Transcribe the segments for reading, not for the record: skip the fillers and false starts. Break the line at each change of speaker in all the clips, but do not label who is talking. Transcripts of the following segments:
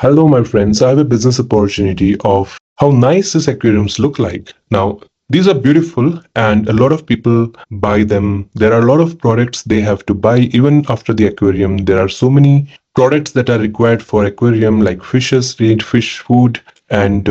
Hello, my friends. I have a business opportunity of how nice these aquariums look like. Now, these are beautiful and a lot of people buy them. There are a lot of products they have to buy even after the aquarium. There are so many products that are required for aquarium like fishes, fish food and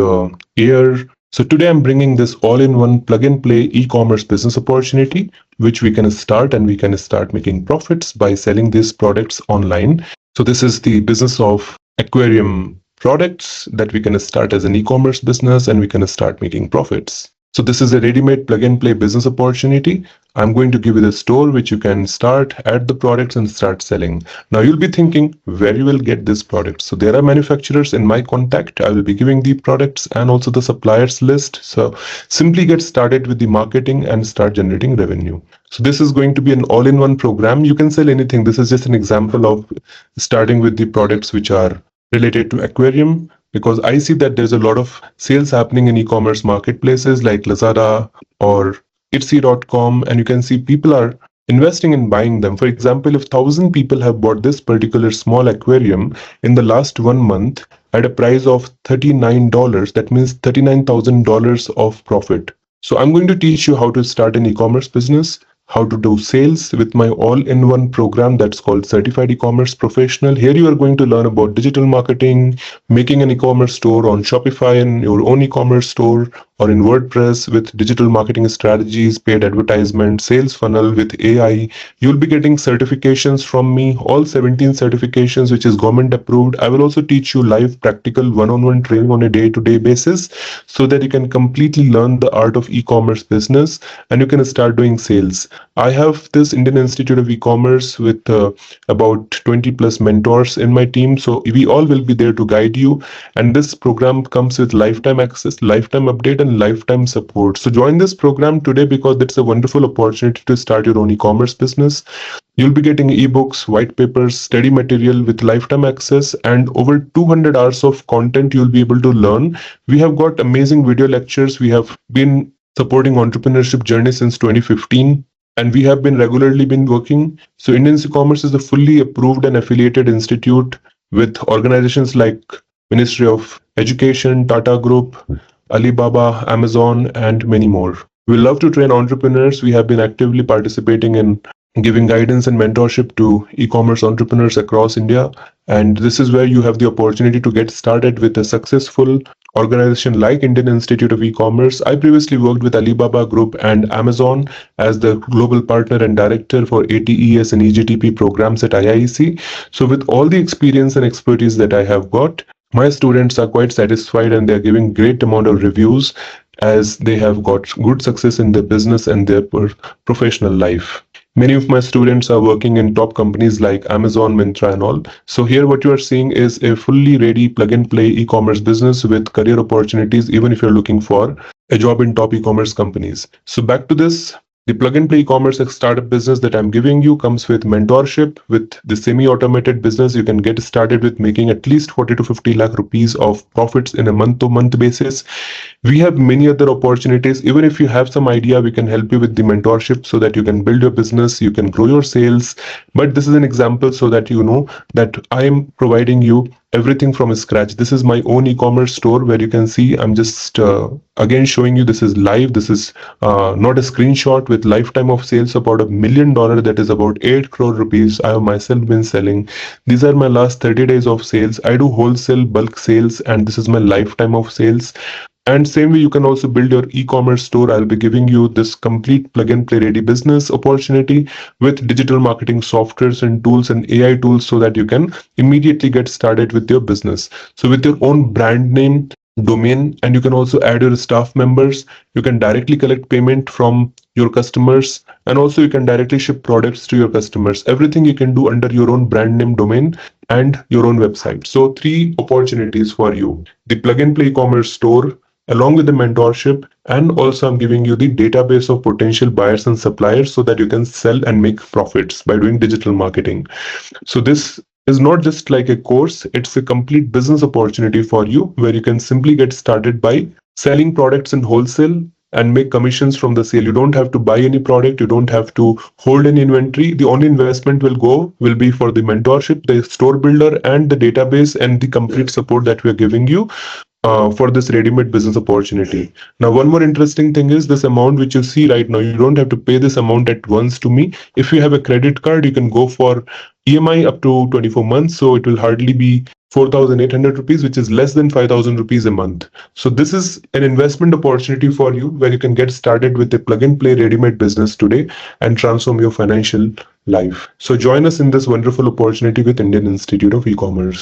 air. So today I'm bringing this all-in-one plug-and-play e-commerce business opportunity, which we can start and we can start making profits by selling these products online. So this is the business of aquarium products that we can start as an e-commerce business and we can start making profits. So this is a ready-made plug-and-play business opportunity. I'm going to give you the store which you can start, add the products and start selling. Now you'll be thinking where you will get this product. So there are manufacturers in my contact. I will be giving the products and also the suppliers list. So simply get started with the marketing and start generating revenue. So this is going to be an all-in-one program. You can sell anything. This is just an example of starting with the products which are related to aquarium, because I see that there's a lot of sales happening in e-commerce marketplaces like Lazada or Etsy.com, and you can see people are investing in buying them. For example, if 1,000 people have bought this particular small aquarium in the last 1 month at a price of $39, that means $39,000 of profit. So I'm going to teach you how to start an e-commerce business, how to do sales with my all-in-one program that's called Certified E-commerce Professional. Here you are going to learn about digital marketing, making an e-commerce store on Shopify and your own e-commerce store, or in WordPress with digital marketing strategies, paid advertisement, sales funnel with AI. You'll be getting certifications from me, all 17 certifications, which is government approved. I will also teach you live practical one-on-one training on a day-to-day basis so that you can completely learn the art of e-commerce business and you can start doing sales. I have this Indian Institute of E-commerce with about 20 plus mentors in my team. So we all will be there to guide you. And this program comes with lifetime access, lifetime update and lifetime support. So join this program today because it's a wonderful opportunity to start your own e-commerce business. You'll be getting ebooks, white papers, study material with lifetime access and over 200 hours of content you'll be able to learn. We have got amazing video lectures. We have been supporting entrepreneurship journey since 2015. And we have been regularly working. So Indian e-commerce is a fully approved and affiliated institute with organizations like Ministry of Education, Tata Group, Alibaba, Amazon, and many more. We love to train entrepreneurs. We have been actively participating in giving guidance and mentorship to e-commerce entrepreneurs across India. And this is where you have the opportunity to get started with a successful organization like Indian Institute of E-commerce. I previously worked with Alibaba Group and Amazon as the global partner and director for ATES and EGTP programs at IIC. So with all the experience and expertise that I have got, my students are quite satisfied and they're giving great amount of reviews as they have got good success in their business and their professional life. Many of my students are working in top companies like Amazon, Myntra and all. So here what you are seeing is a fully ready plug-and-play e-commerce business with career opportunities even if you're looking for a job in top e-commerce companies. So back to this. The plug-and-play e-commerce startup business that I'm giving you comes with mentorship. With the semi-automated business, you can get started with making at least 40 to 50 lakh rupees of profits in a month-to-month basis. We have many other opportunities. Even if you have some idea, we can help you with the mentorship so that you can build your business, you can grow your sales. But this is an example so that you know that I am providing you everything from scratch. This is my own e-commerce store where you can see I'm just again showing you this is live. This is not a screenshot with lifetime of sales about $1 million, that is about 8 crore rupees. I have myself been selling. These are my last 30 days of sales. I do wholesale bulk sales and this is my lifetime of sales. And same way, you can also build your e-commerce store. I'll be giving you this complete plug-and-play ready business opportunity with digital marketing softwares and tools and AI tools so that you can immediately get started with your business. So with your own brand name, domain, and you can also add your staff members. You can directly collect payment from your customers and also you can directly ship products to your customers. Everything you can do under your own brand name, domain and your own website. So 3 opportunities for you. The plug-and-play e-commerce store, along with the mentorship, and also I'm giving you the database of potential buyers and suppliers so that you can sell and make profits by doing digital marketing. So this is not just like a course, it's a complete business opportunity for you where you can simply get started by selling products in wholesale and make commissions from the sale. You don't have to buy any product. You don't have to hold any inventory. The only investment will be for the mentorship, the store builder, and the database, and the complete support that we are giving you for this ready-made business opportunity. Now, one more interesting thing is this amount which you see right now, you don't have to pay this amount at once to me. If you have a credit card, you can go for EMI up to 24 months. So it will hardly be 4,800 rupees, which is less than 5,000 rupees a month. So this is an investment opportunity for you where you can get started with a plug and play ready-made business today and transform your financial life. So join us in this wonderful opportunity with Indian Institute of E-Commerce.